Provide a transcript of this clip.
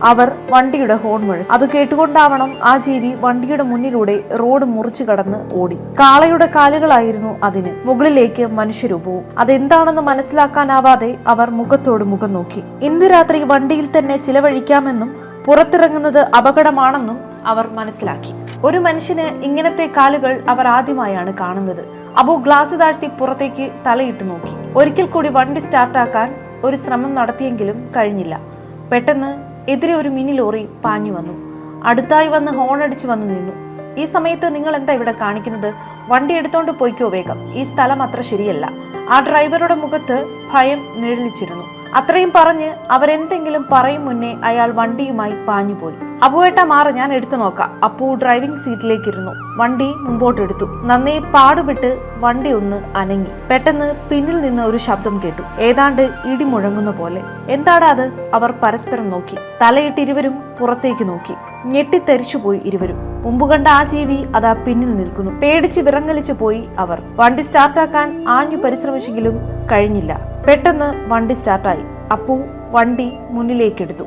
അവർ വണ്ടിയുടെ ഹോൺ മുഴക്കി. അത് കേട്ടുകൊണ്ടാവണം ആ ജീവി വണ്ടിയുടെ മുന്നിലൂടെ റോഡ് മുറിച്ചു കടന്ന് ഓടി. കാളയുടെ കാലുകളായിരുന്നു അതിന്, മുകളിലേക്ക് മനുഷ്യരൂപവും. അതെന്താണെന്ന് മനസ്സിലാക്കാനാവാതെ അവർ മുഖത്തോട് മുഖം നോക്കി. ഇന്ന് രാത്രി വണ്ടിയിൽ തന്നെ ചിലവഴിക്കാമെന്നും പുറത്തിറങ്ങുന്നത് അപകടമാണെന്നും അവർ മനസ്സിലാക്കി. ഒരു മനുഷ്യന് ഇങ്ങനത്തെ കാലുകൾ അവർ ആദ്യമായാണ് കാണുന്നത്. അബു ഗ്ലാസ് താഴ്ത്തി പുറത്തേക്ക് തലയിട്ട് നോക്കി. ഒരിക്കൽ കൂടി വണ്ടി സ്റ്റാർട്ടാക്കാൻ ഒരു ശ്രമം നടത്തിയെങ്കിലും കഴിഞ്ഞില്ല. പെട്ടെന്ന് എതിരെ ഒരു മിനി ലോറി പാഞ്ഞു വന്നു. അടുത്തായി വന്ന് ഹോൺ അടിച്ചു വന്നു നിന്നു. ഈ സമയത്ത് നിങ്ങൾ എന്താ ഇവിടെ കാണിക്കുന്നത്? വണ്ടി എടുത്തോണ്ട് പോയിക്കോ വേഗം, ഈ സ്ഥലം അത്ര ശരിയല്ല. ആ ഡ്രൈവറുടെ മുഖത്ത് ഭയം നിഴലിച്ചിരുന്നു. അത്രയും പറഞ്ഞ് അവരെന്തെങ്കിലും പറയും മുന്നേ അയാൾ വണ്ടിയുമായി പാഞ്ഞുപോയി. അബുവേട്ട മാറ്, ഞാൻ എടുത്തു നോക്കാം. അപ്പു ഡ്രൈവിംഗ് സീറ്റിലേക്ക് ഇരുന്നു. വണ്ടി മുമ്പോട്ടെടുത്തു. നന്നേ പാടുപെട്ട് വണ്ടി ഒന്ന് അനങ്ങി. പെട്ടെന്ന് പിന്നിൽ നിന്ന് ഒരു ശബ്ദം കേട്ടു, ഏതാണ്ട് ഇടി മുഴങ്ങുന്ന പോലെ. എന്താടാ അത്? അവർ പരസ്പരം നോക്കി. തലയിട്ട് ഇരുവരും പുറത്തേക്ക് നോക്കി. ഞെട്ടിത്തെറിച്ചുപോയി ഇരുവരും. മുമ്പ് കണ്ട ആ ജീവി അതാ പിന്നിൽ നിൽക്കുന്നു. പേടിച്ച് വിറങ്ങലിച്ചു പോയി അവർ. വണ്ടി സ്റ്റാർട്ടാക്കാൻ ആഞ്ഞു പരിശ്രമിച്ചെങ്കിലും കഴിഞ്ഞില്ല. പെട്ടെന്ന് വണ്ടി സ്റ്റാർട്ടായി. അപ്പു വണ്ടി മുന്നിലേക്കെടുത്തു.